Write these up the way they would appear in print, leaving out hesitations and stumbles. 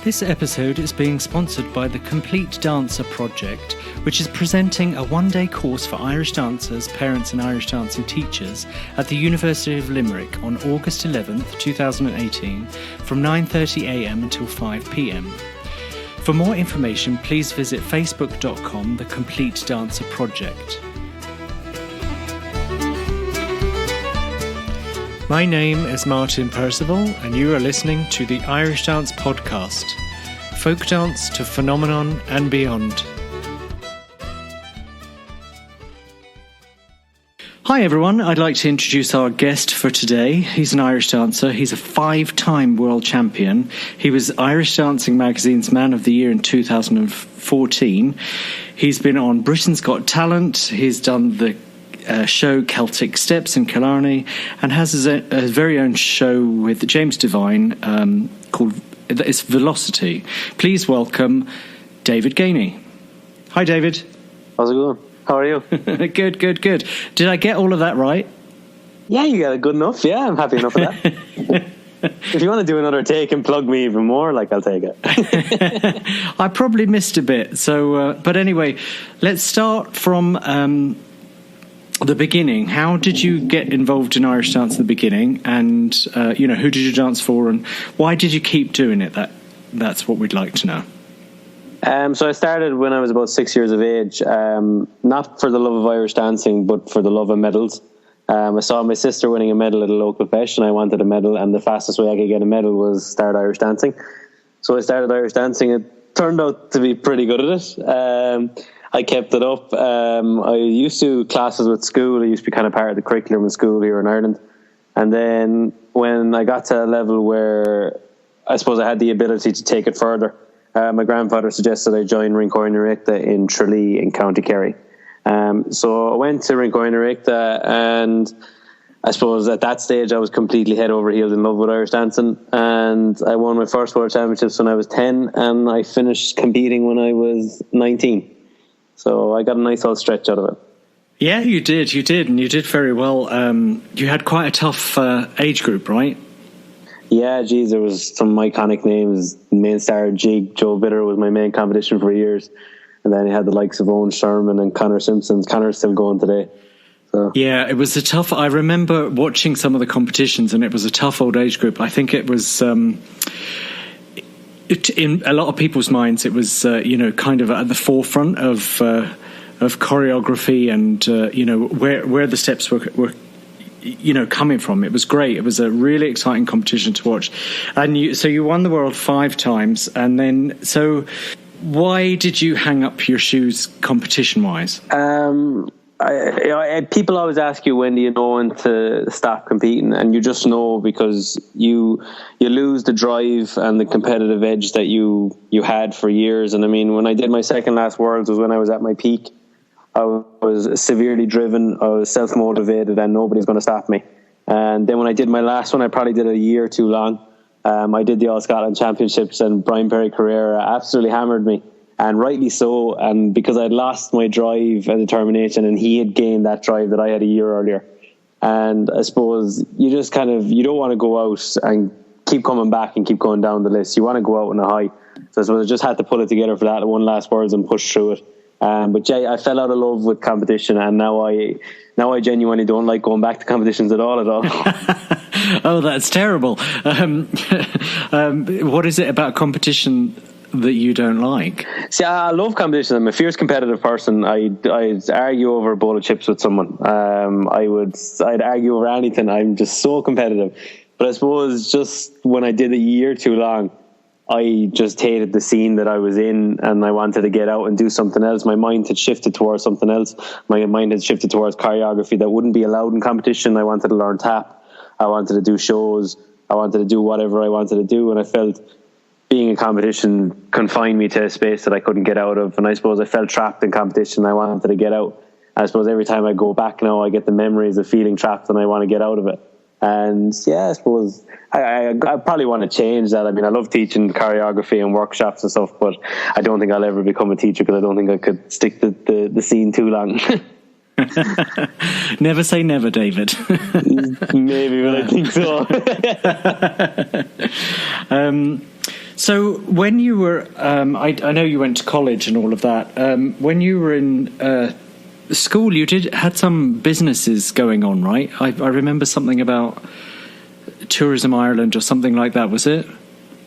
This episode is being sponsored by the Complete Dancer Project, which is presenting a one-day course for Irish dancers, parents and Irish dancing teachers at the University of Limerick on August 11th, 2018 from 9:30am until 5pm. For more information, please visit facebook.com, The Complete Dancer Project. My name is Martin Percival, and you are listening to the Irish Dance Podcast, folk dance to phenomenon and beyond. Hi everyone, I'd like to introduce our guest for today. He's an Irish dancer. He's a 5-time world champion. He was Irish Dancing Magazine's Man of the Year in 2014. He's been on Britain's Got Talent. He's done the show Celtic Steps in Killarney, and has his very own show with James Devine called it's Velocity. Please welcome David Geaney. Hi David. How's it going? How are you? Good. Did I get all of that right? Yeah, you got it good enough. Yeah, I'm happy enough with that. If you want to do another take and plug me even more, I'll take it. I probably missed a bit. So, but anyway, let's start from the beginning. How did you get involved in Irish dance at the beginning, and who did you dance for, and why did you keep doing it? That's what we'd like to know. So I started when I was about 6 years of age, not for the love of Irish dancing, but for the love of medals. I saw my sister winning a medal at a local fest, and I wanted a medal, and the fastest way I could get a medal was start Irish dancing. So I started Irish dancing. It turned out to be pretty good at it. I kept it up. I used to do classes with school. I used to be kind of part of the curriculum in school here in Ireland. And then when I got to a level where I suppose I had the ability to take it further, my grandfather suggested I join Rincoin Reicta in Tralee in County Kerry. So I went to Rincoin Reicta, and I suppose at that stage I was completely head over heels in love with Irish dancing. And I won my first World Championships when I was 10, and I finished competing when I was 19. So I got a nice old stretch out of it. Yeah, you did, and you did very well. You had quite a tough age group, right? Yeah, geez, there was some iconic names. Main star Jig, Joe Bitter was my main competition for years. And then you had the likes of Owen Sherman and Connor Simpson. Connor's still going today. So. Yeah, it was a tough... I remember watching some of the competitions, and it was a tough old age group. I think it was... in a lot of people's minds, it was kind of at the forefront of choreography and where the steps were coming from. It was great. It was a really exciting competition to watch, and you won the world 5 times. And then, so why did you hang up your shoes competition wise? People always ask you, when do you know when to stop competing, and you just know, because you lose the drive and the competitive edge that you had for years. And I mean, when I did my second last Worlds was when I was at my peak. I was severely driven, I was self-motivated, and nobody's going to stop me. And then when I did my last one, I probably did it a year too long. I did the All-Scotland Championships, and Brian Perry Carrera absolutely hammered me. And rightly so, and because I'd lost my drive and determination, and he had gained that drive that I had a year earlier. And I suppose you just you don't want to go out and keep coming back and keep going down the list. You want to go out on a high. So I suppose I just had to pull it together for that one last Worlds and push through it. But I fell out of love with competition, and now I genuinely don't like going back to competitions at all. Oh, that's terrible. What is it about competition that you don't like? See, I love competition. I'm a fierce competitive person. I'd argue over a bowl of chips with someone. I'd argue over anything. I'm just so competitive. But I suppose just when I did a year too long, I just hated the scene that I was in, and I wanted to get out and do something else. My mind had shifted towards something else. My mind had shifted towards choreography that wouldn't be allowed in competition. I wanted to learn tap. I wanted to do shows. I wanted to do whatever I wanted to do, and I felt being in competition confined me to a space that I couldn't get out of. And I suppose I felt trapped in competition. I wanted to get out. I suppose every time I go back now, I get the memories of feeling trapped, and I want to get out of it. And yeah, I suppose I probably want to change that. I mean, I love teaching choreography and workshops and stuff, but I don't think I'll ever become a teacher, because I don't think I could stick to the scene too long. Never say never, David. Maybe, but I think so. So when you were, I know you went to college and all of that. When you were in school, you had some businesses going on, right? I remember something about Tourism Ireland or something like that. Was it?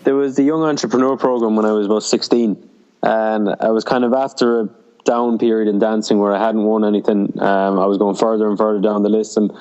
There was the Young Entrepreneur Program when I was about 16, and I was kind of after a down period in dancing where I hadn't won anything. I was going further and further down the list, and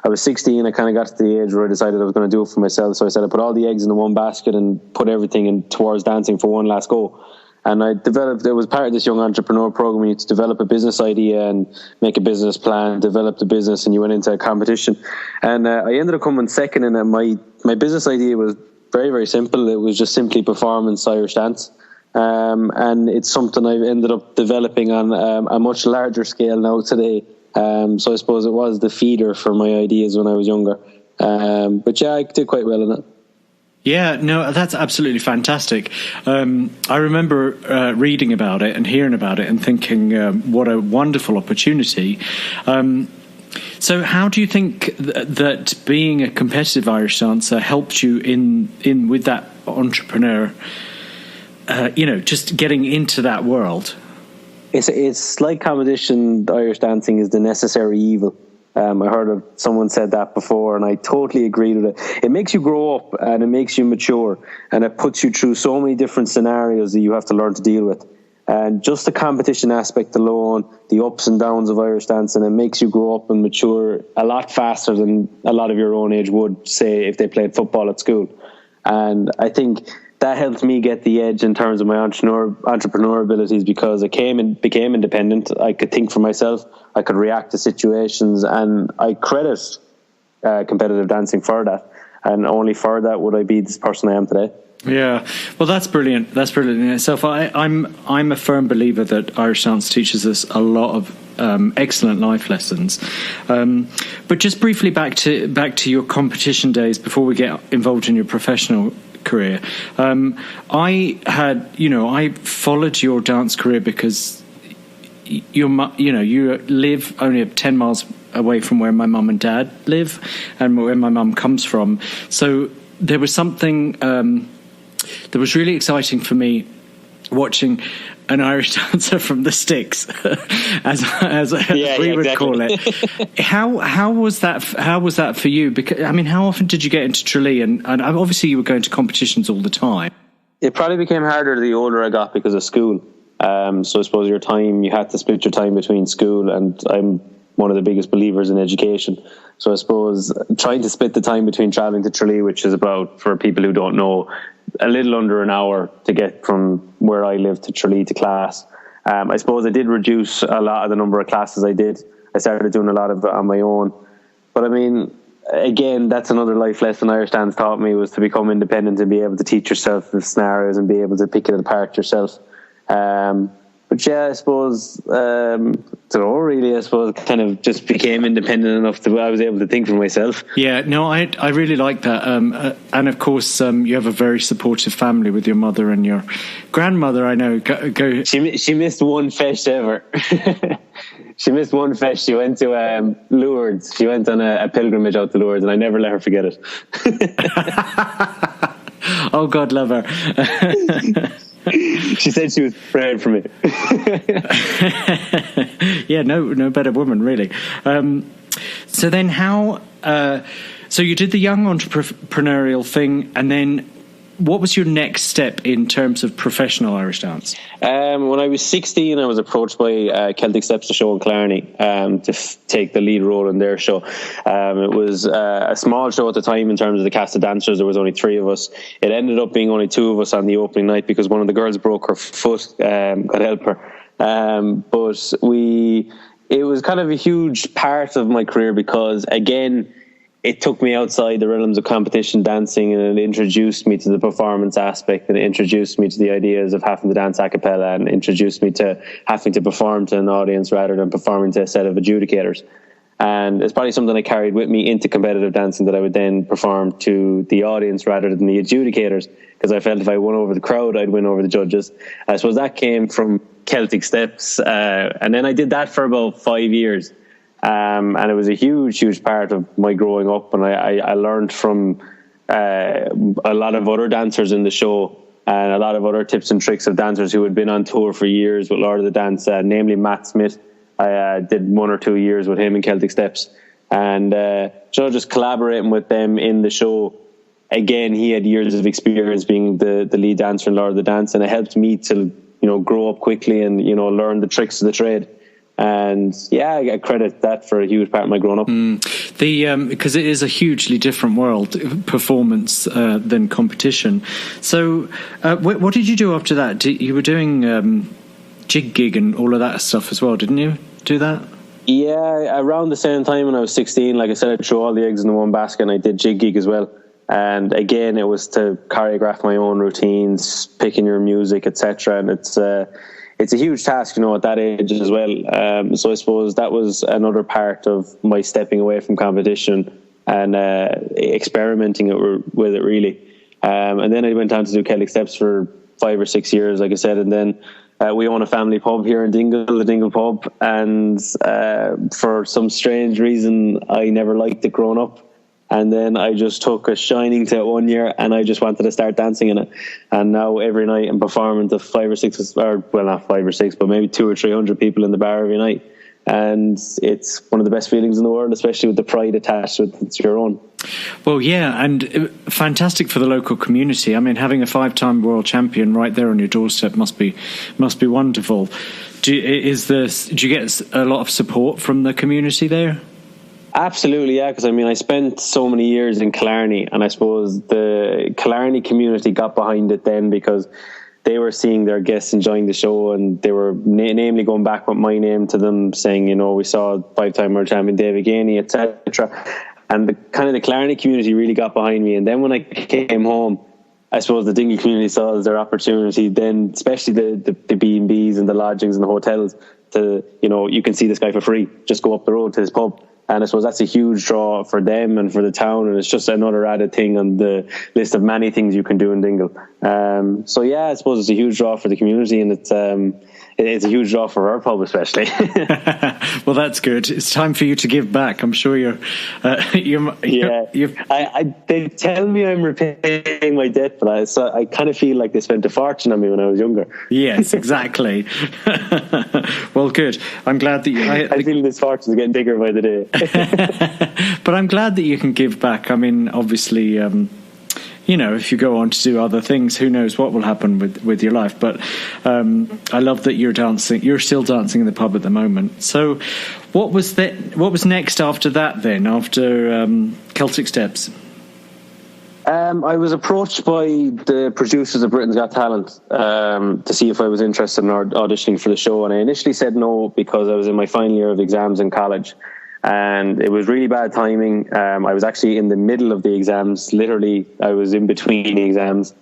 I was 16. I kind of got to the age where I decided I was going to do it for myself. So I said I put all the eggs in the one basket and put everything in towards dancing for one last go. And I developed, it was part of this Young Entrepreneur Program. You had to develop a business idea and make a business plan, develop the business, and you went into a competition. And I ended up coming second in it. My business idea was very, very simple. It was just simply performance Irish dance. And it's something I've ended up developing on a much larger scale now today. So I suppose it was the feeder for my ideas when I was younger. But yeah, I did quite well in it. Yeah, no, that's absolutely fantastic. I remember reading about it and hearing about it and thinking, what a wonderful opportunity. So how do you think that being a competitive Irish dancer helped you in with that entrepreneur, just getting into that world? It's like competition. Irish dancing is the necessary evil. I heard someone said that before, and I totally agreed with it. It makes you grow up, and it makes you mature, and it puts you through so many different scenarios that you have to learn to deal with. And just the competition aspect alone, the ups and downs of Irish dancing, it makes you grow up and mature a lot faster than a lot of your own age would, say, if they played football at school. And I think that helped me get the edge in terms of my entrepreneur abilities, because I became independent. I could think for myself. I could react to situations, and I credit competitive dancing for that. And only for that would I be this person I am today. Yeah, well, that's brilliant. That's brilliant in itself. I'm a firm believer that Irish dance teaches us a lot of excellent life lessons. But just briefly back to your competition days before we get involved in your professional career. I followed your dance career because you live only 10 miles away from where my mum and dad live and where my mum comes from. So there was something that was really exciting for me watching an Irish dancer from the sticks, as we would call it. How was that? How was that for you? Because how often did you get into Tralee? And obviously you were going to competitions all the time. It probably became harder the older I got because of school. So I suppose you had to split your time between school, and I'm one of the biggest believers in education. So I suppose trying to split the time between travelling to Tralee, which is about, for people who don't know, a little under an hour to get from where I live to Tralee to class. I suppose I did reduce a lot of the number of classes I did. I started doing a lot of it on my own. But again, that's another life lesson Irish dance taught me, was to become independent and be able to teach yourself the scenarios and be able to pick it apart yourself. But yeah, I suppose, I suppose kind of just became independent enough that I was able to think for myself. Yeah, no, I really like that. And of course, you have a very supportive family with your mother and your grandmother, I know. She missed one fest ever. She missed one fest. She went to Lourdes. She went on a pilgrimage out to Lourdes, and I never let her forget it. Oh, God love her. She said she was praying for me. Yeah, no better woman, really. So then so you did the young entrepreneurial thing, and then what was your next step in terms of professional Irish dance? When I was 16, I was approached by Celtic Steps, the show in Killarney, to take the lead role in their show. It was a small show at the time in terms of the cast of dancers. There was only 3 of us. It ended up being only 2 of us on the opening night because one of the girls broke her foot. God help her. But it was kind of a huge part of my career because, again, it took me outside the realms of competition dancing, and it introduced me to the performance aspect, and it introduced me to the ideas of having to dance a cappella, and introduced me to having to perform to an audience rather than performing to a set of adjudicators. And it's probably something I carried with me into competitive dancing, that I would then perform to the audience rather than the adjudicators, because I felt if I won over the crowd, I'd win over the judges. I suppose that came from Celtic Steps. And then I did that for about 5 years. And it was a huge part of my growing up. And I learned from a lot of other dancers in the show and a lot of other tips and tricks of dancers who had been on tour for years with Lord of the Dance, namely Matt Smith. I did 1 or 2 years with him in Celtic Steps, and just collaborating with them in the show. Again, he had years of experience being the lead dancer in Lord of the Dance, and it helped me to grow up quickly and learn the tricks of the trade. And yeah, I credit that for a huge part of my growing up. Because it is a hugely different world, performance than competition. So what did you do after that? You were doing jig gig and all of that stuff as well, didn't you do that? Yeah, around the same time when I was 16, like I said, I threw all the eggs in the one basket, and I did jig gig as well. And again, it was to choreograph my own routines, picking your music, etc. And it's a huge task, at that age as well. So I suppose that was another part of my stepping away from competition and experimenting with it, really. And then I went on to do Celtic Steps for 5 or 6 years, like I said, and then we own a family pub here in Dingle, the Dingle pub, and for some strange reason, I never liked it growing up. And then I just took a shining to it 1 year, and I just wanted to start dancing in it. And now every night I'm performing to 5 or 6, or well, not 5 or 6, but maybe 200 or 300 people in the bar every night. And it's one of the best feelings in the world, especially with the pride attached to it. It's your own. Well, yeah, and fantastic for the local community. I mean, having a 5-time world champion right there on your doorstep must be wonderful. Do you get a lot of support from the community there? Absolutely, yeah, because I spent so many years in Killarney, and I suppose the Killarney community got behind it then because they were seeing their guests enjoying the show, and they were namely going back with my name to them, saying, we saw 5-time world champion David Geaney, etc. And the Killarney community really got behind me. And then when I came home, I suppose the Dingle community saw as their opportunity, then especially the B&Bs and the lodgings and the hotels, to, you can see this guy for free, just go up the road to this pub. And I suppose that's a huge draw for them and for the town, and it's just another added thing on the list of many things you can do in Dingle. So yeah, I suppose it's a huge draw for the community, and it's a huge draw for our pub especially. Well, that's good. It's time for you to give back. I'm sure you're they tell me I'm repaying my debt, but I kind of feel like they spent a fortune on me when I was younger. Yes, exactly. Well, good. I'm glad that I feel this fortune is getting bigger by the day. But I'm glad that you can give back. I mean, obviously, if you go on to do other things, who knows what will happen with your life. But I love that you're dancing. You're still dancing in the pub at the moment. So what was next after that then, after Celtic Steps? I was approached by the producers of Britain's Got Talent to see if I was interested in auditioning for the show. And I initially said no because I was in my final year of exams in college. And it was really bad timing. I was actually in the middle of the exams. Literally, I was in between exams.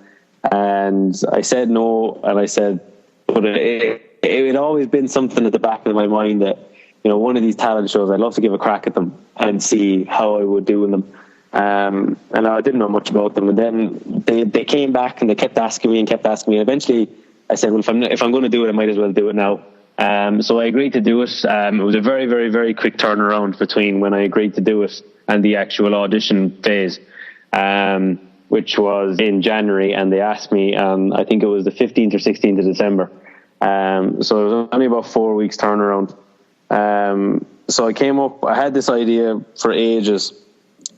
And I said no. And I said, but it had always been something at the back of my mind that, one of these talent shows, I'd love to give a crack at them and see how I would do in them. And I didn't know much about them. And then they came back and they kept asking me. And eventually I said, well, if I'm going to do it, I might as well do it now. So I agreed to do it. It was a very, very, very quick turnaround between when I agreed to do it and the actual audition phase, which was in January. And they asked me, I think it was the 15th or 16th of December. So it was only about 4 weeks turnaround. So I came up, I had this idea for ages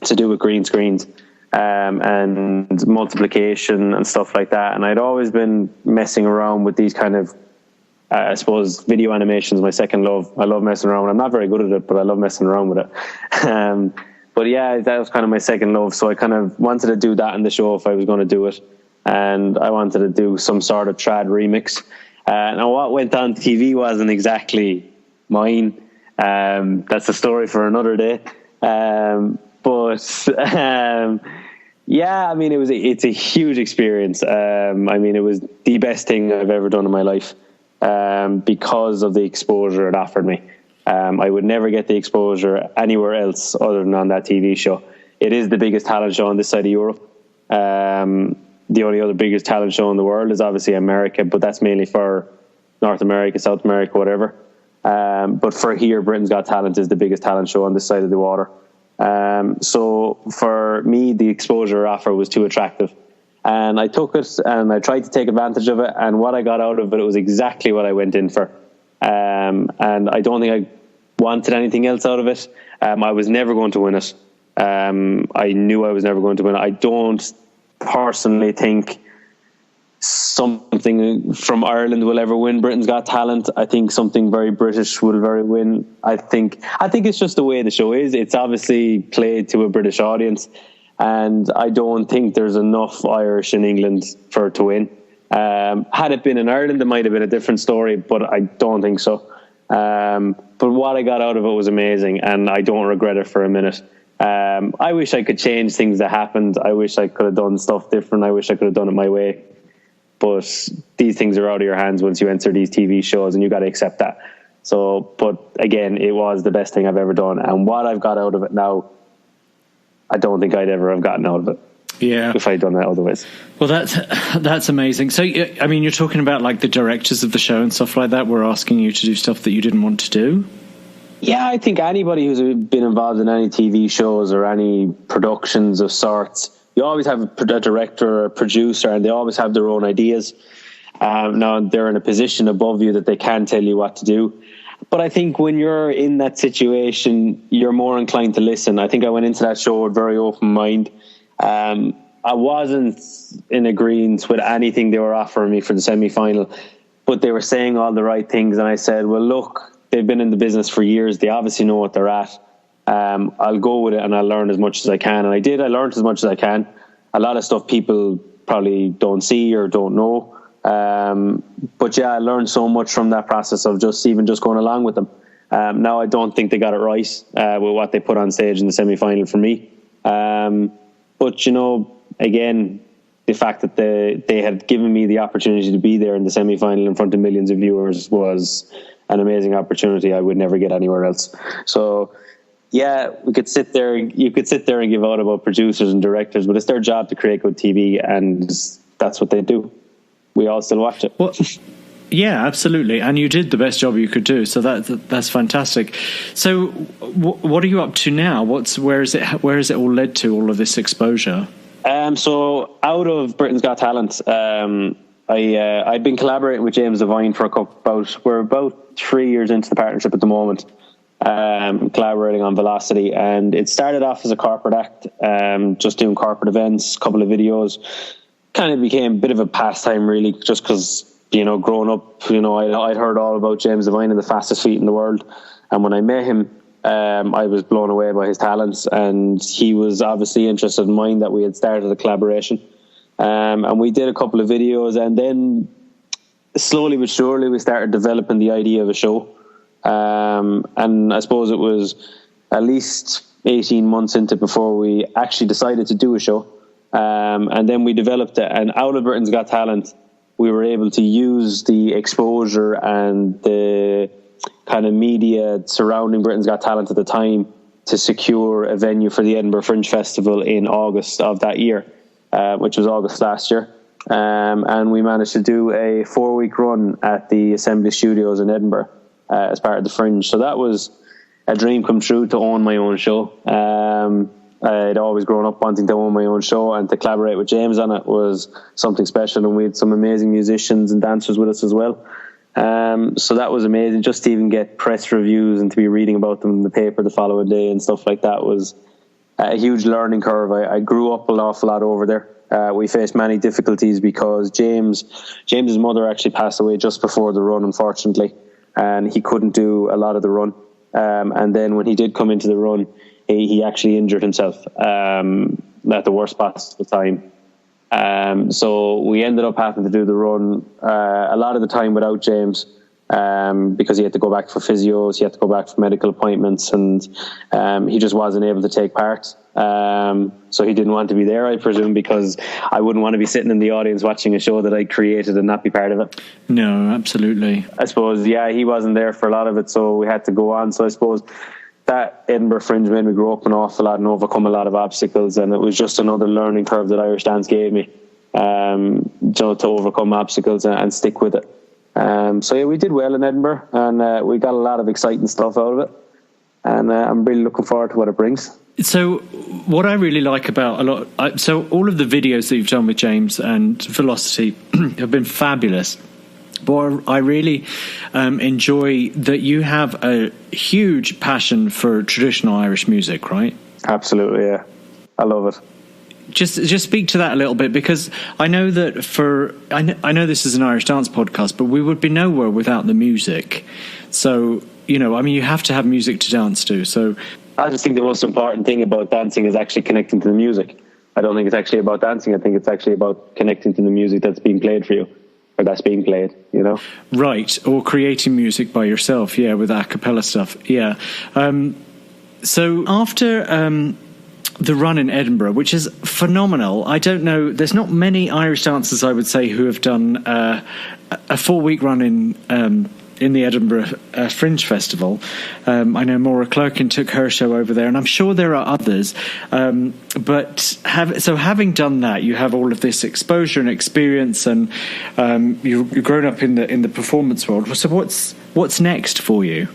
to do with green screens and multiplication and stuff like that. And I'd always been messing around with these kind of, I suppose, video animation is my second love. I love messing around. I'm not very good at it, but I love messing around with it. But yeah, that was kind of my second love. So I kind of wanted to do that in the show if I was going to do it. And I wanted to do some sort of trad remix. Now what went on TV wasn't exactly mine. That's a story for another day. Yeah, I mean, it's a huge experience. I mean, it was the best thing I've ever done in my life. Because of the exposure it offered me. I would never get the exposure anywhere else other than on that TV show. It is the biggest talent show on this side of Europe. The only other biggest talent show in the world is obviously America, but that's mainly for North America, South America, whatever. But for here, Britain's Got Talent is the biggest talent show on this side of the water. So for me, the exposure offer was too attractive. And I took it and I tried to take advantage of it. And what I got out of it was exactly what I went in for. And I don't think I wanted anything else out of it. I was never going to win it. I knew I was never going to win it. I don't personally think something from Ireland will ever win Britain's Got Talent. I think something very British will very win. I think it's just the way the show is. It's obviously played to a British audience, and I don't think there's enough Irish in England for it to win. Had it been in Ireland, it might have been a different story, but I don't think so. But what I got out of it was amazing, and I don't regret it for a minute. I wish I could change things that happened. I wish I could have done stuff different. I wish I could have done it my way. But these things are out of your hands once you enter these TV shows, and you got to accept that. So, but again, it was the best thing I've ever done. And what I've got out of it now, I don't think I'd ever have gotten out of it. Yeah, if I'd done that otherwise. Well, that's amazing. So, I mean, you're talking about like the directors of the show and stuff like that were asking you to do stuff that you didn't want to do? Yeah, I think anybody who's been involved in any TV shows or any productions of sorts, you always have a director or a producer, and they always have their own ideas. Now, they're in a position above you that they can tell you what to do. But I think when you're in that situation, you're more inclined to listen. I think I went into that show with a very open mind. I wasn't in agreement with anything they were offering me for the semi-final, but they were saying all the right things. And I said, well, look, they've been in the business for years. They obviously know what they're at. I'll go with it and I'll learn as much as I can. And I did. I learned as much as I can. A lot of stuff people probably don't see or don't know. But yeah, I learned so much from that process of just going along with them. Now I don't think they got it right with what they put on stage in the semi-final for me. But, you know, again, the fact that they had given me the opportunity to be there in the semi-final in front of millions of viewers was an amazing opportunity I would never get anywhere else. So, yeah, you could sit there and give out about producers and directors, but it's their job to create good TV, and that's what they do. We all still watch it. Well, yeah, absolutely. And you did the best job you could do. So that's fantastic. So what are you up to now? Where is it all led to, all of this exposure? So out of Britain's Got Talent, I've been collaborating with James Devine for we're about 3 years into the partnership at the moment, collaborating on Velocity. And it started off as a corporate act, just doing corporate events, a couple of videos. Kind of became a bit of a pastime, really, just because, you know, growing up, you know, I'd heard all about James Devine and the fastest feet in the world. And when I met him, I was blown away by his talents, and he was obviously interested in mine that we had started a collaboration. And we did a couple of videos, and then slowly but surely we started developing the idea of a show. And I suppose it was at least 18 months into before we actually decided to do a show. And then we developed it, and out of Britain's Got Talent, we were able to use the exposure and the kind of media surrounding Britain's Got Talent at the time to secure a venue for the Edinburgh Fringe Festival in August of that year, which was August last year. And we managed to do a 4-week run at the Assembly Studios in Edinburgh as part of the Fringe. So that was a dream come true, to own my own show. I'd always grown up wanting to own my own show, and to collaborate with James on it was something special, and we had some amazing musicians and dancers with us as well. So that was amazing. Just to even get press reviews and to be reading about them in the paper the following day and stuff like that was a huge learning curve. I grew up an awful lot over there. We faced many difficulties because James's mother actually passed away just before the run, unfortunately, and he couldn't do a lot of the run. And then when he did come into the run, he actually injured himself at the worst possible time. So we ended up having to do the run a lot of the time without James, because he had to go back for physios, he had to go back for medical appointments, and he just wasn't able to take part. So he didn't want to be there, I presume, because I wouldn't want to be sitting in the audience watching a show that I created and not be part of it. No, absolutely. I suppose, yeah, he wasn't there for a lot of it, so we had to go on. So I suppose that Edinburgh Fringe made me grow up an awful lot and overcome a lot of obstacles, and it was just another learning curve that Irish Dance gave me, to overcome obstacles and stick with it. So yeah, we did well in Edinburgh, and we got a lot of exciting stuff out of it, and I'm really looking forward to what it brings. So what I really like about so all of the videos that you've done with James and Velocity have been fabulous. But I really enjoy that you have a huge passion for traditional Irish music, right? Absolutely, yeah. I love it. Just speak to that a little bit, because I know that I know this is an Irish dance podcast, but we would be nowhere without the music. So, you have to have music to dance to. So I just think the most important thing about dancing is actually connecting to the music. I don't think it's actually about dancing. I think it's actually about connecting to the music that's being played for you, or that's being played, Right, or creating music by yourself, with a cappella stuff, So after the run in Edinburgh, which is phenomenal, I don't know, there's not many Irish dancers, I would say, who have done a 4-week run in the Edinburgh Fringe Festival. I know Maura Clerkin took her show over there, and I'm sure there are others. But having done that, you have all of this exposure and experience, and you've grown up in the performance world. So what's next for you?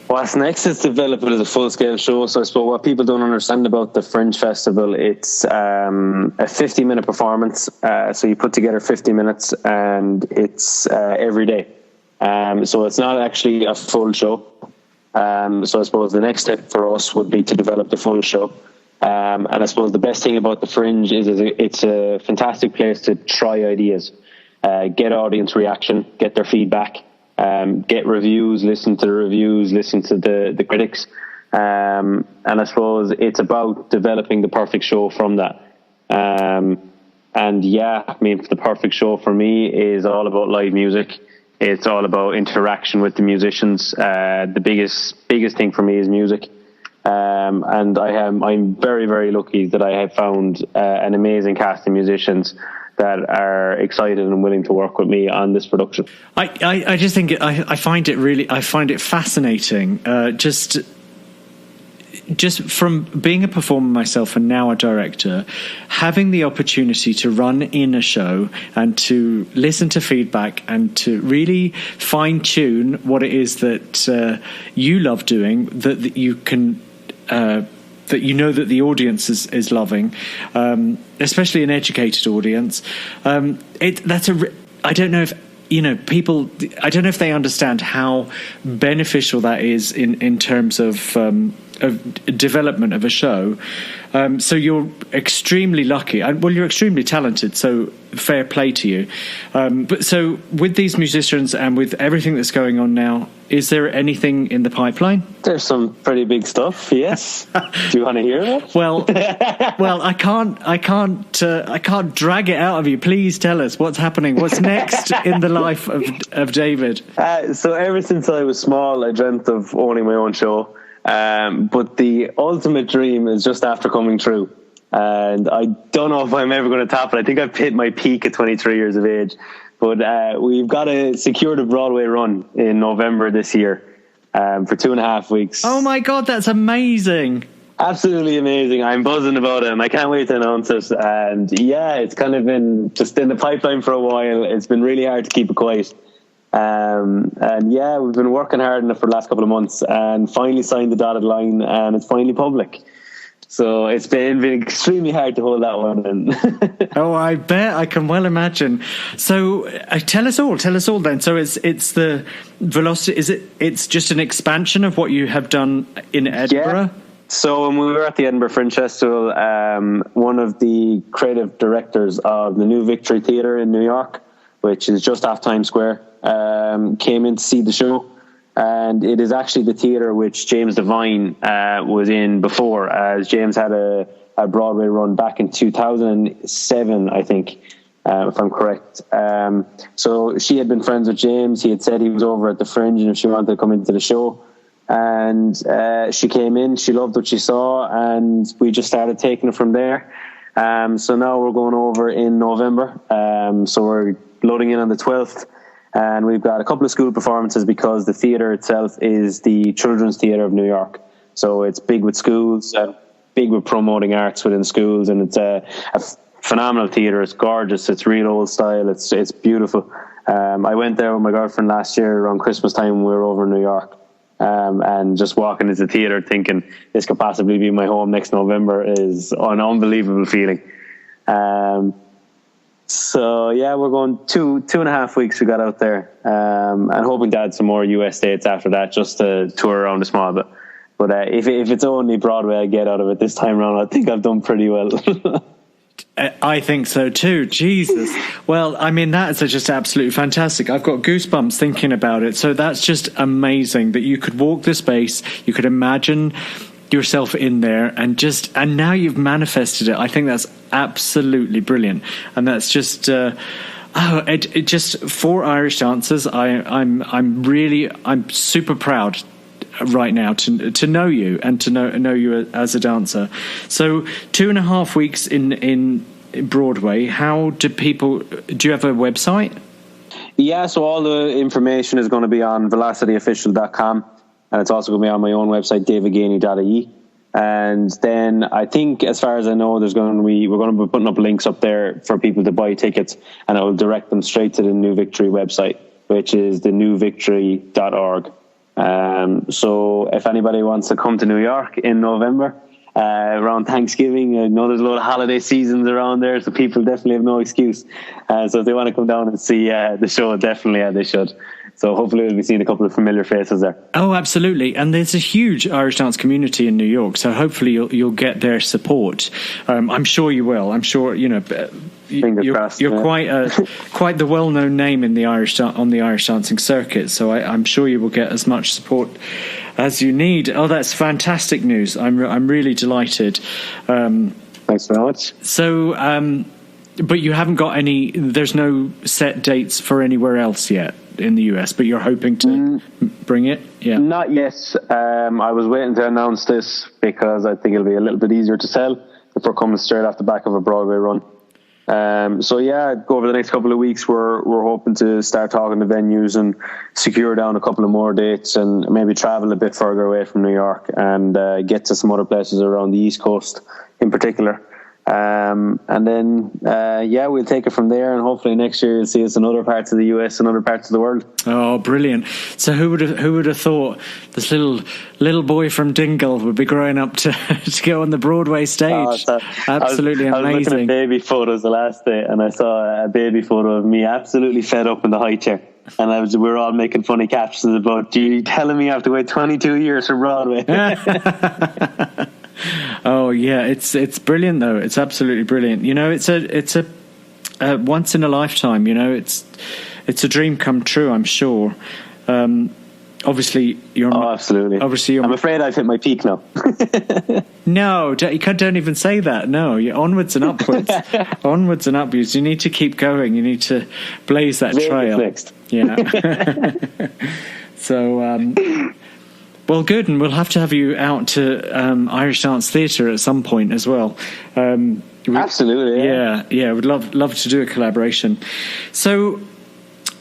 What's next is to develop it as a full-scale show. So I suppose what people don't understand about the Fringe Festival, it's a 50-minute performance. So you put together 50 minutes, and it's every day. So it's not actually a full show. So I suppose the next step for us would be to develop the full show. And I suppose the best thing about the Fringe is it's a fantastic place to try ideas, get audience reaction, get their feedback, get reviews, listen to the reviews, listen to the critics. And I suppose it's about developing the perfect show from that. The perfect show for me is all about live music. It's all about interaction with the musicians. The biggest thing for me is music. And I'm very, very lucky that I have found an amazing cast of musicians that are excited and willing to work with me on this production. I just think I find it fascinating. Just from being a performer myself and now a director, having the opportunity to run in a show and to listen to feedback and to really fine tune what it is that you love doing, that you can. That that the audience is loving, especially an educated audience. I don't know if people. I don't know if they understand how beneficial that is in terms of development of a show. So you're extremely lucky. You're extremely talented. So fair play to you. But so with these musicians and with everything that's going on now, is there anything in the pipeline? There's some pretty big stuff. Yes. Do you want to hear it? Well, I can't drag it out of you. Please tell us what's happening. What's next in the life of David? So ever since I was small, I dreamt of owning my own show. But the ultimate dream is just after coming true. And I don't know if I'm ever going to top it. I think I've hit my peak at 23 years of age. But we've got to secure the Broadway run in November this year for 2.5 weeks. Oh my God, that's amazing. Absolutely amazing. I'm buzzing about it and I can't wait to announce it. And it's kind of been just in the pipeline for a while. It's been really hard to keep it quiet. We've been working hard on it for the last couple of months and finally signed the dotted line, and it's finally public. So it's been extremely hard to hold that one in. Oh, I bet. I can well imagine. So tell us all then. So it's the Velocity. It's just an expansion of what you have done in Edinburgh? Yeah. So when we were at the Edinburgh Fringe Festival, one of the creative directors of the New Victory Theatre in New York, which is just off Times Square, came in to see the show. And it is actually the theatre which James Devine was in before, as James had a Broadway run back in 2007, I think, if I'm correct. So she had been friends with James. He had said he was over at the Fringe and if she wanted to come into the show. And she came in, she loved what she saw, and we just started taking it from there. So now we're going over in November. So we're loading in on the 12th. And we've got a couple of school performances because the theatre itself is the Children's Theatre of New York. So it's big with schools and big with promoting arts within schools. And it's a phenomenal theatre. It's gorgeous. It's real old style. It's beautiful. I went there with my girlfriend last year around Christmas time when we were over in New York. And just walking into the theatre thinking this could possibly be my home next November is an unbelievable feeling. So yeah, we're going 2.5 weeks. We got out there, and hoping to add some more US dates after that, just to tour around a small bit. But if it's only Broadway I get out of it this time around, I think I've done pretty well. I think so too. Jesus. Well, I mean, that is just absolutely fantastic. I've got goosebumps thinking about it. So that's just amazing that you could walk the space, you could imagine yourself in there, and now you've manifested it. I think that's absolutely brilliant, and that's just it just for Irish dancers. I'm super proud right now to know you and to know you as a dancer. So 2.5 weeks in Broadway. How do you have a website? Yeah, so all the information is going to be on velocityofficial.com, and it's also going to be on my own website, davidgeaney.ie. And then I think, as far as I know, we're going to be putting up links up there for people to buy tickets, and it will direct them straight to the New Victory website, which is thenewvictory.org. So if anybody wants to come to New York in November, around Thanksgiving, I know there's a lot of holiday seasons around there, so people definitely have no excuse. So if they want to come down and see the show, definitely they should. So hopefully we'll be seeing a couple of familiar faces there. Oh, absolutely. And there's a huge Irish dance community in New York, so hopefully you'll get their support. I'm sure you will. I'm sure, you're quite the well-known name in the on the Irish dancing circuit, so I'm sure you will get as much support as you need. Oh, that's fantastic news. I'm really delighted. Thanks very much. So, but you haven't got there's no set dates for anywhere else yet in the US, but you're hoping to bring it? Yeah. Not yet. I was waiting to announce this because I think it'll be a little bit easier to sell if we're coming straight off the back of a Broadway run. So yeah, over the next couple of weeks, we're hoping to start talking to venues and secure down a couple of more dates, and maybe travel a bit further away from New York and get to some other places around the East Coast in particular. And then we'll take it from there, and hopefully next year you'll see us in other parts of the US and other parts of the world. Oh, brilliant. So who would have thought this little boy from Dingle would be growing up to go on the Broadway stage? Absolutely amazing. I was looking at baby photos the last day, and I saw a baby photo of me absolutely fed up in the high chair, and we were all making funny captions about, you telling me I have to wait 22 years for Broadway? Oh yeah, it's brilliant though. It's absolutely brilliant. It's a once in a lifetime. It's a dream come true, I'm sure. Obviously, absolutely. Obviously, I'm afraid I've hit my peak now. No, you don't even say that. No, you're onwards and upwards. Onwards and upwards. You need to keep going. You need to blaze that trail. Next. Yeah. So. Well, good, and we'll have to have you out to Irish Dance Theatre at some point as well. Absolutely, yeah. We'd love to do a collaboration. So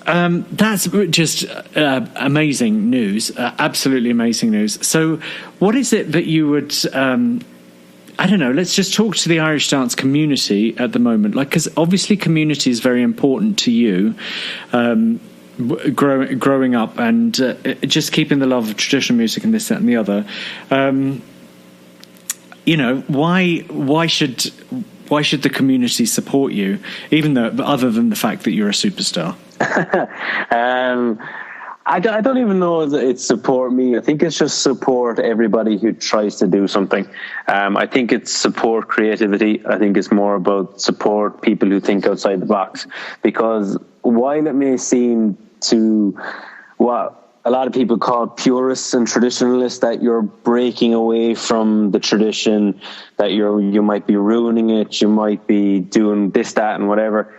that's just amazing news, absolutely amazing news. So, what is it that you would? I don't know. Let's just talk to the Irish dance community at the moment, because obviously community is very important to you. Growing up and just keeping the love of traditional music and this, that, and the other. Why should the community support you, even though, other than the fact that you're a superstar? I don't even know that it's support me. I think it's just support everybody who tries to do something. I think it's support creativity. I think it's more about support people who think outside the box, because while it may seem to what a lot of people call purists and traditionalists that you're breaking away from the tradition, that you might be ruining it, you might be doing this, that, and whatever.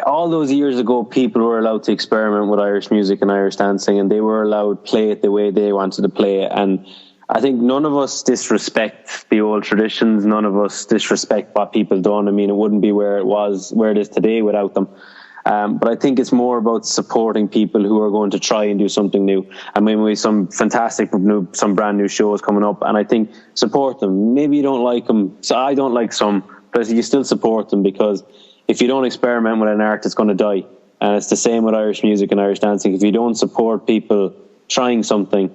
All those years ago, people were allowed to experiment with Irish music and Irish dancing, and they were allowed to play it the way they wanted to play it. And I think none of us disrespect the old traditions. None of us disrespect what people done. I mean, it wouldn't be where it is today without them. But I think it's more about supporting people who are going to try and do something new. I mean, we have some brand new shows coming up, and I think support them. Maybe you don't like them. So I don't like some, but you still support them, because if you don't experiment with an art, it's going to die. And it's the same with Irish music and Irish dancing. If you don't support people trying something,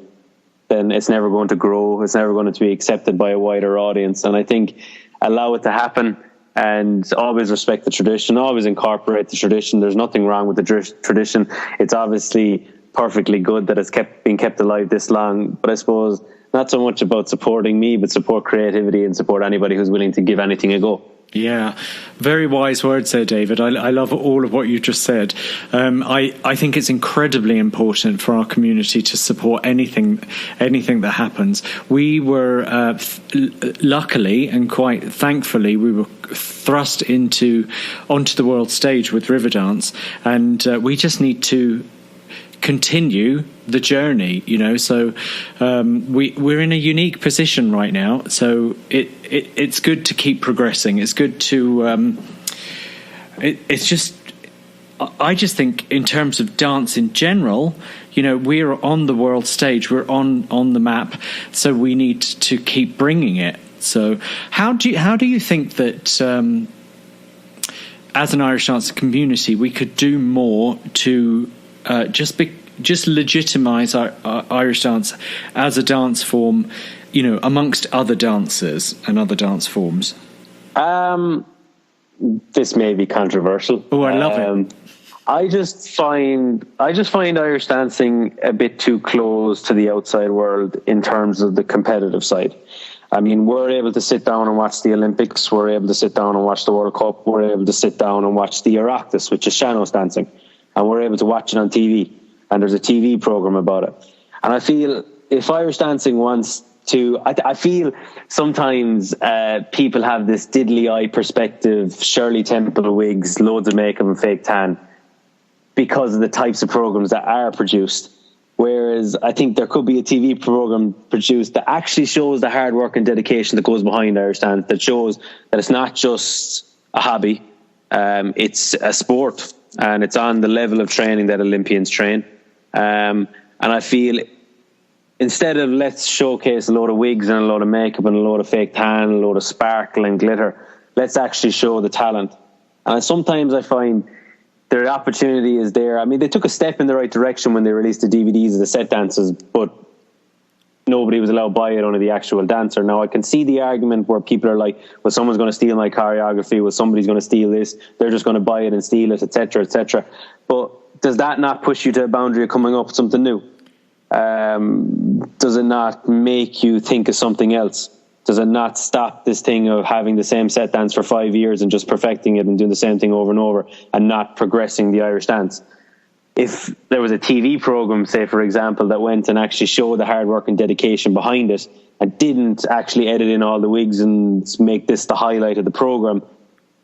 then it's never going to grow. It's never going to be accepted by a wider audience. And I think allow it to happen, and always respect the tradition, always incorporate the tradition. There's nothing wrong with the tradition. It's obviously perfectly good that it's been kept alive this long. But I suppose not so much about supporting me, but support creativity and support anybody who's willing to give anything a go. Yeah, very wise words there, David. I love all of what you just said. I think it's incredibly important for our community to support anything that happens. We were luckily and quite thankfully we were thrust onto the world stage with Riverdance, and we just need to continue the journey, so we're in a unique position right now, so it's good to keep progressing. It's good to it's just, I just think in terms of dance in general, we're on the world stage, we're on the map, so we need to keep bringing it. So how do you think that as an Irish dance community we could do more to just legitimise our Irish dance as a dance form, amongst other dances and other dance forms? This may be controversial. Oh, I love it. I just find Irish dancing a bit too close to the outside world in terms of the competitive side. I mean, we're able to sit down and watch the Olympics. We're able to sit down and watch the World Cup. We're able to sit down and watch the Oireachtas, which is Sean-nós dancing, and we're able to watch it on TV. And there's a TV program about it. And I feel if Irish dancing wants to, I feel sometimes people have this diddly eye perspective, Shirley Temple wigs, loads of makeup and fake tan, because of the types of programs that are produced. Whereas I think there could be a TV program produced that actually shows the hard work and dedication that goes behind Irish dance, that shows that it's not just a hobby, it's a sport, and it's on the level of training that Olympians train. And I feel instead of let's showcase a load of wigs and a load of makeup and a load of fake tan and a load of sparkle and glitter, let's actually show the talent. And sometimes I find their opportunity is there. I mean, they took a step in the right direction when they released the DVDs of the set dances, but nobody was allowed to buy it, only the actual dancer. Now, I can see the argument where people are like, well, someone's going to steal my choreography, well, somebody's going to steal this, they're just going to buy it and steal it, etc., etc. But does that not push you to a boundary of coming up with something new? Does it not make you think of something else? Does it not stop this thing of having the same set dance for 5 years and just perfecting it and doing the same thing over and over and not progressing the Irish dance? If there was a TV program, say, for example, that went and actually showed the hard work and dedication behind it and didn't actually edit in all the wigs and make this the highlight of the program,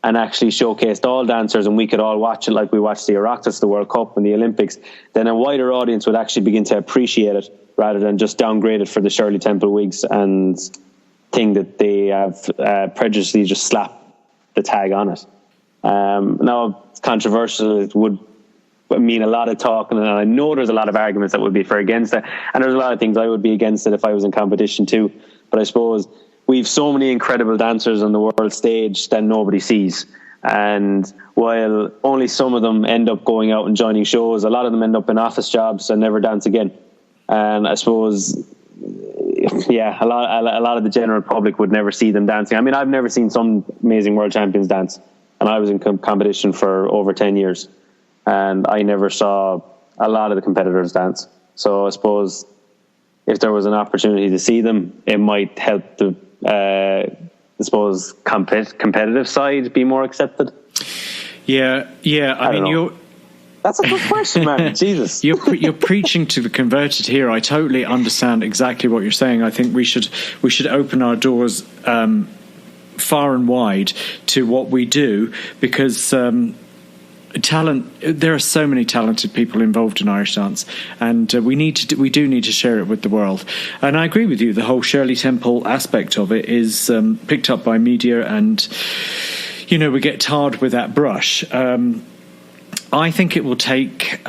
and actually showcased all dancers and we could all watch it like we watched the Oireachtas, the World Cup and the Olympics, then a wider audience would actually begin to appreciate it rather than just downgrade it for the Shirley Temple wigs and think that they have prejudiciously just slapped the tag on it. Now, it's controversial. It would mean a lot of talking, and I know there's a lot of arguments that would be for against it, and there's a lot of things I would be against it if I was in competition too. But I suppose we've so many incredible dancers on the world stage that nobody sees. And while only some of them end up going out and joining shows, a lot of them end up in office jobs and never dance again. And I suppose, yeah, a lot of the general public would never see them dancing. I mean, I've never seen some amazing world champions dance, and I was in competition for over 10 years, and I never saw a lot of the competitors dance. So I suppose if there was an opportunity to see them, it might help the I suppose competitive side be more accepted. Yeah. I mean, that's a good question, man. Jesus, you're preaching to the converted here. I totally understand exactly what you're saying. I think we should open our doors far and wide to what we do, because talent, there are so many talented people involved in Irish dance, and we do need to share it with the world. And I agree with you, the whole Shirley Temple aspect of it is picked up by media, and we get tarred with that brush. I think it will take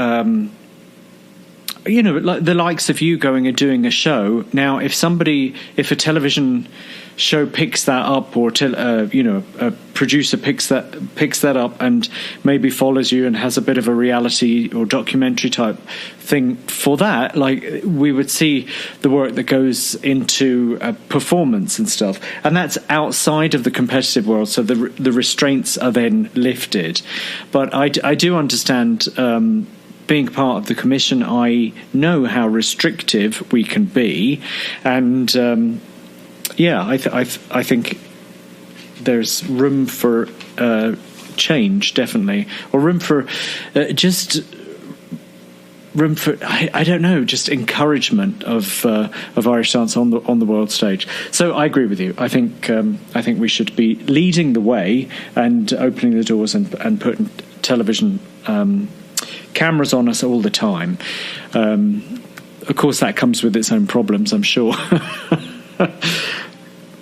like the likes of you going and doing a show. Now, if a television show picks that up, or a producer picks that up and maybe follows you and has a bit of a reality or documentary type thing for that, like we would see the work that goes into performance and stuff, and that's outside of the competitive world, so the restraints are then lifted. But I do understand, being part of the commission, I know how restrictive we can be, and I think there's room for change, definitely, or room for I don't know, just encouragement of Irish dance on the world stage. So I agree with you. I think we should be leading the way and opening the doors and putting television cameras on us all the time. Of course, that comes with its own problems, I'm sure.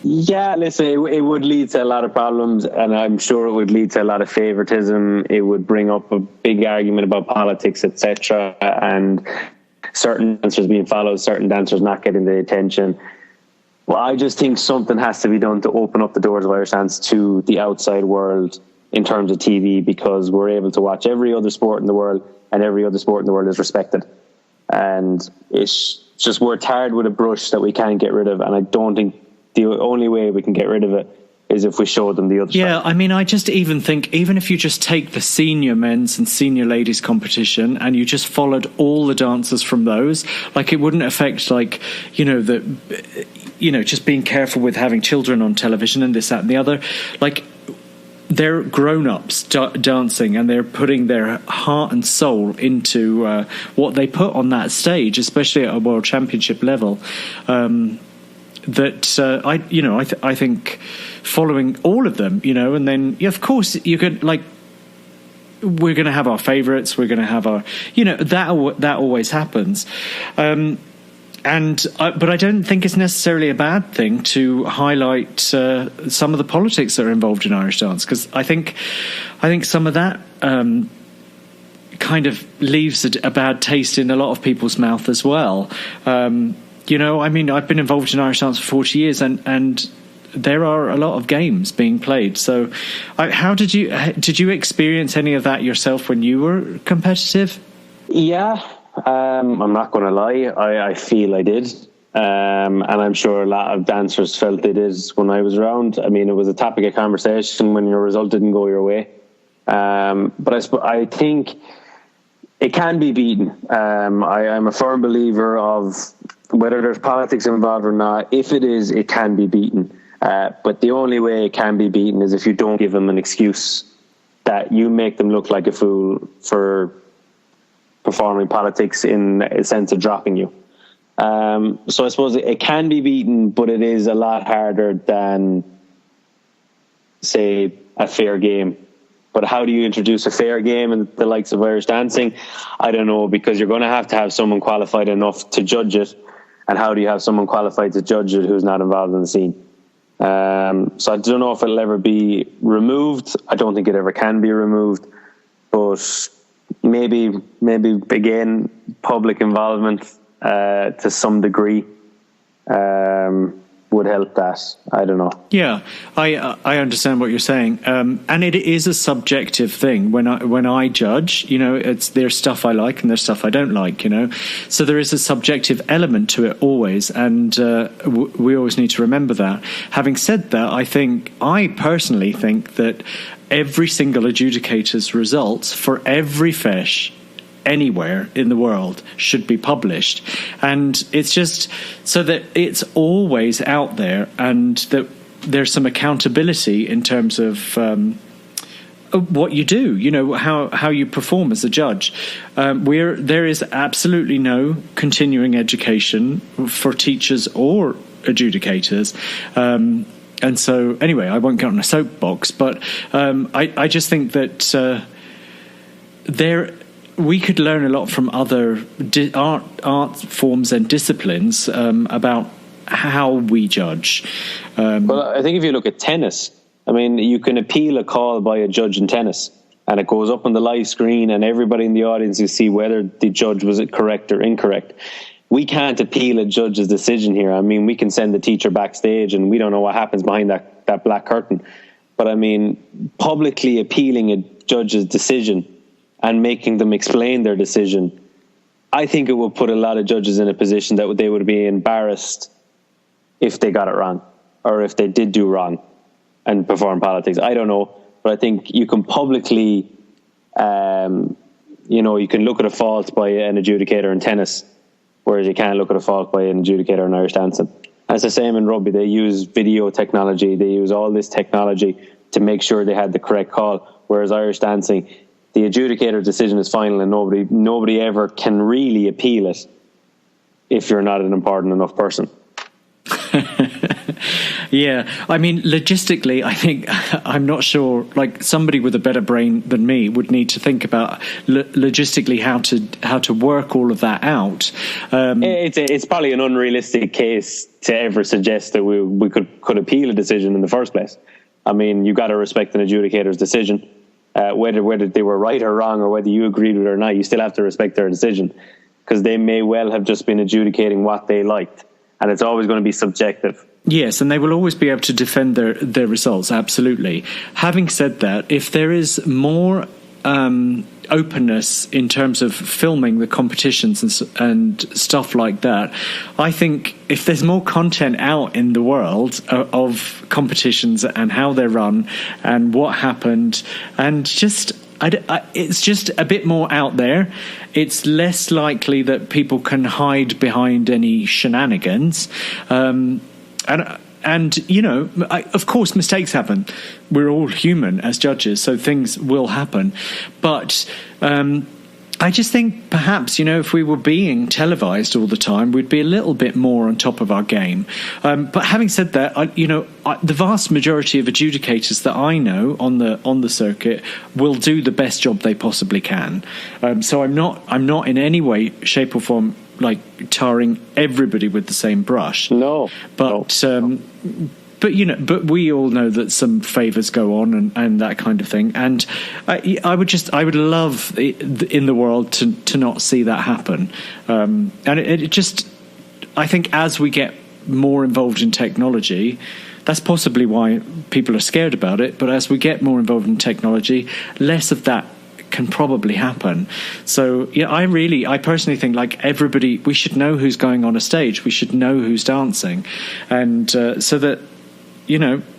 Yeah, listen, it would lead to a lot of problems, and I'm sure it would lead to a lot of favoritism. It would bring up a big argument about politics, etc., and certain dancers being followed, certain dancers not getting the attention. Well, I just think something has to be done to open up the doors of Irish dance to the outside world in terms of TV, because we're able to watch every other sport in the world, and every other sport in the world is respected. And it's just we're tarred with a brush that we can't get rid of, and I don't think the only way we can get rid of it is if we show them the other side. Yeah, I mean, I just even think, even if you just take the senior men's and senior ladies competition and you just followed all the dancers from those, like it wouldn't affect, like, just being careful with having children on television and this, that and the other. Like, they're grown-ups dancing, and they're putting their heart and soul into what they put on that stage, especially at a world championship level. I think following all of them, and then of course you could, like, we're going to have our favourites, we're going to have our, that always happens, but I don't think it's necessarily a bad thing to highlight some of the politics that are involved in Irish dance, because I think some of that kind of leaves a bad taste in a lot of people's mouth as well. I mean, I've been involved in Irish dance for 40 years, and there are a lot of games being played. So how did you experience any of that yourself when you were competitive? Yeah, I'm not going to lie. I feel I did. And I'm sure a lot of dancers felt they did when I was around. I mean, it was a topic of conversation when your result didn't go your way. But I think it can be beaten. I'm a firm believer of whether there's politics involved or not. If it is, it can be beaten. But the only way it can be beaten is if you don't give them an excuse, that you make them look like a fool for performing politics in a sense of dropping you. So I suppose it can be beaten, but it is a lot harder than, say, a fair game. But how do you introduce a fair game in the likes of Irish dancing? I don't know, because you're going to have someone qualified enough to judge it. And how do you have someone qualified to judge it who's not involved in the scene? So I don't know if it'll ever be removed. I don't think it ever can be removed. But maybe again, public involvement to some degree would help that. I don't know. Yeah, I understand what you're saying, and it is a subjective thing. When I judge, there's stuff I like and there's stuff I don't like. So there is a subjective element to it always, and we always need to remember that. Having said that, I personally think that every single adjudicator's results for every feis anywhere in the world should be published, and it's just so that it's always out there, and that there's some accountability in terms of what you do, how you perform as a judge. There is absolutely no continuing education for teachers or adjudicators, and so anyway, I won't get on a soapbox, but I just think that we could learn a lot from other art forms and disciplines about how we judge. Well, I think if you look at tennis, I mean, you can appeal a call by a judge in tennis. and it goes up on the live screen, and everybody in the audience will see whether the judge was correct or incorrect. We can't appeal a judge's decision here. I mean, we can send the teacher backstage and we don't know what happens behind that black curtain. But I mean, publicly appealing a judge's decision and making them explain their decision, I think it would put a lot of judges in a position that they would be embarrassed if they got it wrong, or if they did do wrong and perform politics. I don't know. But I think you can publicly, you can look at a fault by an adjudicator in tennis, whereas you can't look at a fault by an adjudicator in Irish dancing. And it's the same in rugby. They use video technology. They use all this technology to make sure they had the correct call, whereas Irish dancing, the adjudicator decision is final, and nobody ever can really appeal it if you're not an important enough person. Yeah, I mean, logistically, I think I'm not sure. Like, somebody with a better brain than me would need to think about logistically how to work all of that out. It's probably an unrealistic case to ever suggest that we could appeal a decision in the first place. I mean, you got to respect an adjudicator's decision, whether they were right or wrong, or whether you agreed with it or not. You still have to respect their decision, because they may well have just been adjudicating what they liked, and it's always going to be subjective. Yes, and they will always be able to defend their results, absolutely. Having said that, if there is more openness in terms of filming the competitions and stuff like that, I think if there's more content out in the world of competitions and how they're run and what happened, and just it's just a bit more out there, it's less likely that people can hide behind any shenanigans. And of course, mistakes happen. We're all human as judges, so things will happen. But I just think perhaps, if we were being televised all the time, we'd be a little bit more on top of our game. But having said that, the vast majority of adjudicators that I know on the circuit will do the best job they possibly can. So I'm not in any way, shape, or form like tarring everybody with the same brush. No, but we all know that some favours go on and that kind of thing. And I would love in the world to not see that happen. And it just, I think as we get more involved in technology, that's possibly why people are scared about it. But as we get more involved in technology, less of that can probably happen. So I personally think, like, everybody, we should know who's going on a stage, we should know who's dancing, and so that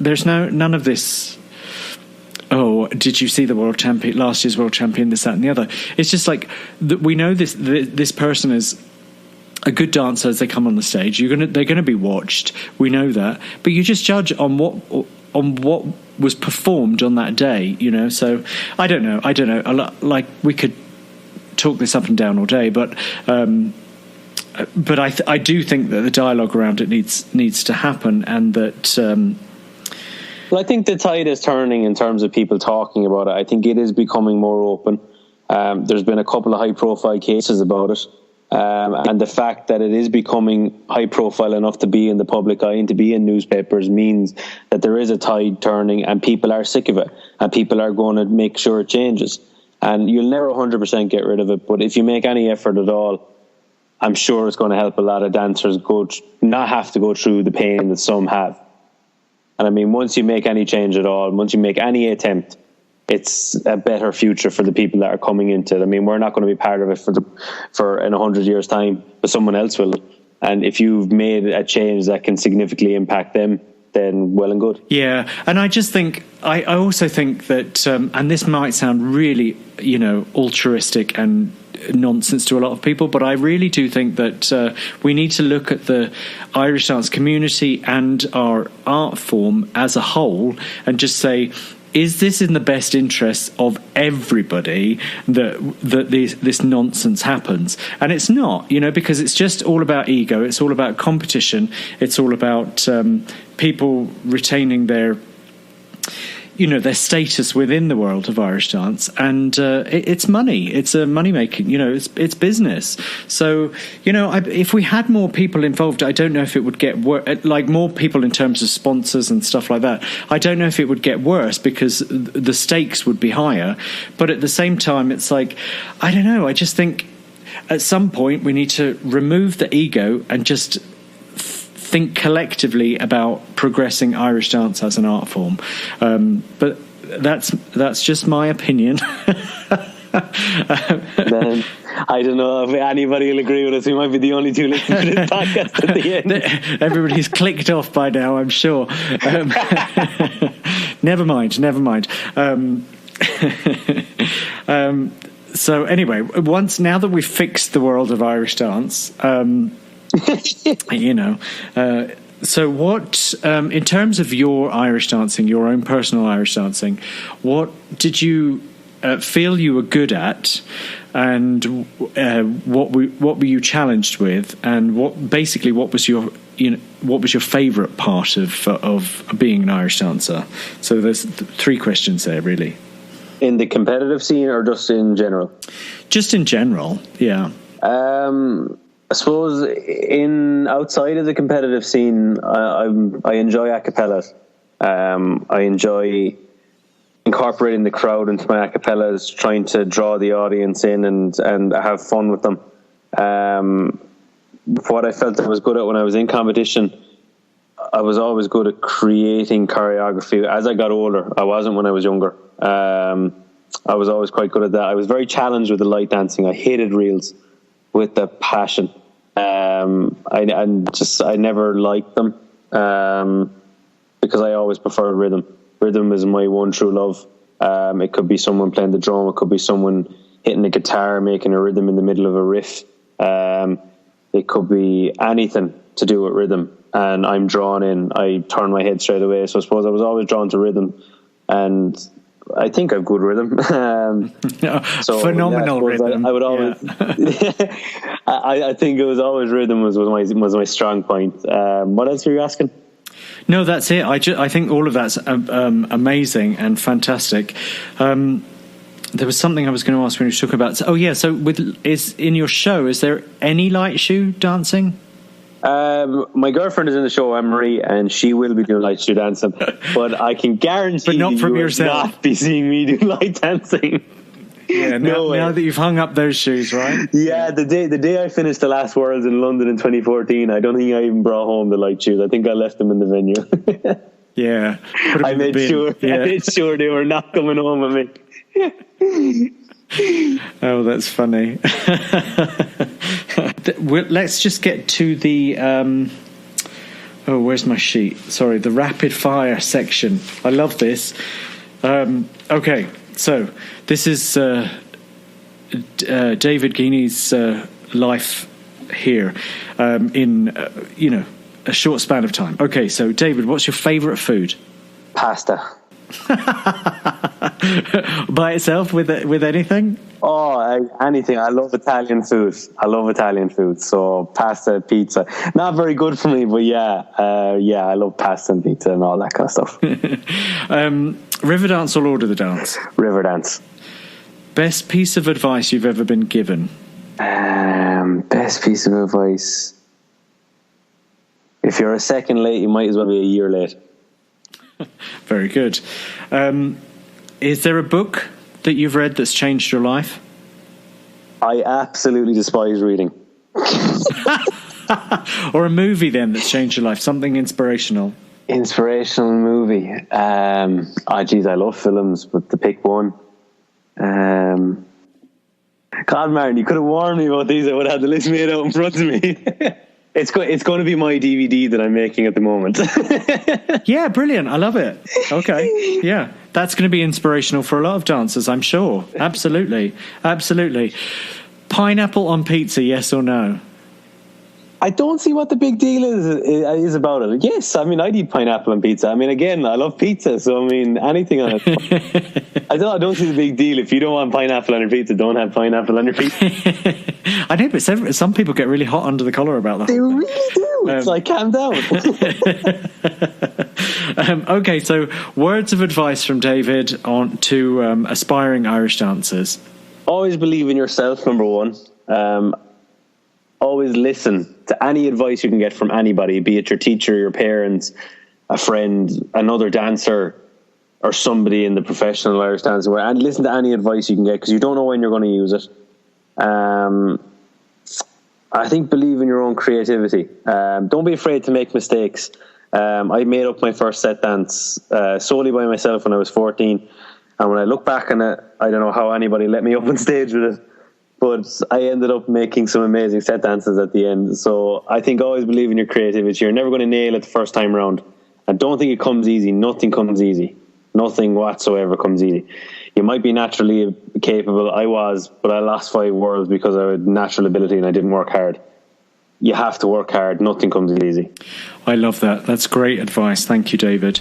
there's none of this, oh, did you see the world champion, last year's world champion, this, that and the other. It's just like we know this person is a good dancer as they come on the stage. They're gonna be watched, we know that, but you just judge on what was performed on that day, So I don't know. Like, we could talk this up and down all day, but I do think that the dialogue around it needs to happen, and that. Well, I think the tide is turning in terms of people talking about it. I think it is becoming more open. There's been a couple of high-profile cases about it. And the fact that it is becoming high profile enough to be in the public eye and to be in newspapers means that there is a tide turning, and people are sick of it, and people are going to make sure it changes. And you'll never 100% get rid of it, but if you make any effort at all, I'm sure it's going to help a lot of dancers not have to go through the pain that some have. And I mean, once you make any change at all, once you make any attempt, it's a better future for the people that are coming into it. I mean, we're not going to be part of it for in 100 years' time, but someone else will. And if you've made a change that can significantly impact them, then well and good. Yeah, and I just think, I also think that, and this might sound really, altruistic and nonsense to a lot of people, but I really do think that we need to look at the Irish dance community and our art form as a whole and just say, is this in the best interest of everybody that this nonsense happens? And it's not, because it's just all about ego. It's all about competition. It's all about people retaining their, their status within the world of Irish dance, and it's money. It's a money making. It's business. So if we had more people involved, I don't know if it would get like more people in terms of sponsors and stuff like that. I don't know if it would get worse because the stakes would be higher. But at the same time, it's like, I don't know. I just think at some point we need to remove the ego and just think collectively about progressing Irish dance as an art form. But that's just my opinion. Then, I don't know if anybody will agree with us. We might be the only two listening to this podcast at the end. Everybody's clicked off by now, I'm sure. Never mind. So anyway, now that we've fixed the world of Irish dance, so what, in terms of your Irish dancing, your own personal Irish dancing, what did you feel you were good at, and what were you challenged with, and what was your favourite part of being an Irish dancer? So there's 3 questions there, really. In the competitive scene or just in general? Just in general, yeah. I suppose outside of the competitive scene, I enjoy a cappellas. I enjoy incorporating the crowd into my a cappellas, trying to draw the audience in and have fun with them. What I felt I was good at when I was in competition, I was always good at creating choreography. As I got older, I wasn't when I was younger. I was always quite good at that. I was very challenged with the light dancing. I hated reels with the passion. I never liked them because I always preferred rhythm. Rhythm is my one true love. It could be someone playing the drum. It could be someone hitting the guitar, making a rhythm in the middle of a riff. It could be anything to do with rhythm. And I'm drawn in. I turn my head straight away. So I suppose I was always drawn to rhythm. And I think I've good rhythm. So phenomenal rhythm. I would always. Yeah. I think it was always rhythm was my strong point. What else were you asking? No, that's it. I think all of that's amazing and fantastic. There was something I was going to ask when you were talking about. Oh yeah, so in your show, is there any light shoe dancing? My girlfriend is in the show, Anne-Marie, and she will be doing light shoe dancing. But I can guarantee but not from you yourself. will not be seeing me do light dancing. Yeah, now that you've hung up those shoes, right? Yeah, the day I finished the last Worlds in London in 2014, I don't think I even brought home the light shoes. I think I left them in the venue. Yeah, I made sure they were not coming home with me. Oh, that's funny. Let's just get to the where's my sheet? Sorry, the rapid fire section. I love this. Okay, so this is David Geaney's life here in a short span of time. Okay, so David, what's your favourite food? Pasta. By itself, with anything? Anything. I love Italian food. So pasta, pizza. Not very good for me, but yeah, I love pasta and pizza and all that kind of stuff. River dance or Lord of the Dance? River dance. Best piece of advice you've ever been given? Best piece of advice. If you're a second late, you might as well be a year late. Very good. Is there a book that you've read that's changed your life? I absolutely despise reading. Or a movie then that's changed your life, something inspirational. Inspirational movie. I love films, but to pick one. God, Martin, you could have warned me about these. I would have had the list made out in front of me. It's going to be my DVD that I'm making at the moment. Yeah, brilliant. I love it. Okay. Yeah, that's going to be inspirational for a lot of dancers, I'm sure. Absolutely. Absolutely. Pineapple on pizza, yes or no? I don't see what the big deal is about it. Yes, I mean, I'd eat pineapple on pizza. I mean, again, I love pizza, so I mean, anything on it. I don't see the big deal. If you don't want pineapple on your pizza, don't have pineapple on your pizza. I know, but some people get really hot under the collar about that. They really do. It's like, calm down. Okay, so words of advice from David on to aspiring Irish dancers. Always believe in yourself, number one. Always listen to any advice you can get from anybody, be it your teacher, your parents, a friend, another dancer, or somebody in the professional Irish dancing world. And listen to any advice you can get, because you don't know when you're going to use it. I think believe in your own creativity. Don't be afraid to make mistakes. I made up my first set dance solely by myself when I was 14. And when I look back on it, I don't know how anybody let me up on stage with it. But I ended up making some amazing set dances at the end. So I think always believe in your creativity. You're never going to nail it the first time around. And don't think it comes easy. Nothing comes easy. Nothing whatsoever comes easy. You might be naturally capable. I was, but I lost 5 worlds because I had natural ability and I didn't work hard. You have to work hard. Nothing comes easy. I love that. That's great advice. Thank you, David.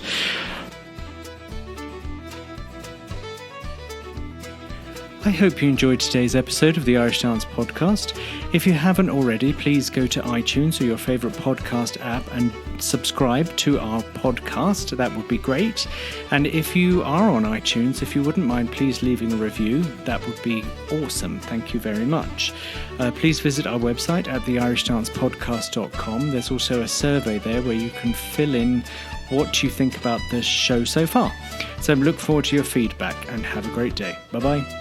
I hope you enjoyed today's episode of the Irish Dance Podcast. If you haven't already, please go to iTunes or your favourite podcast app and subscribe to our podcast. That would be great. And if you are on iTunes, if you wouldn't mind please leaving a review, that would be awesome. Thank you very much. Please visit our website at theirishdancepodcast.com. There's also a survey there where you can fill in what you think about the show so far. So look forward to your feedback and have a great day. Bye-bye.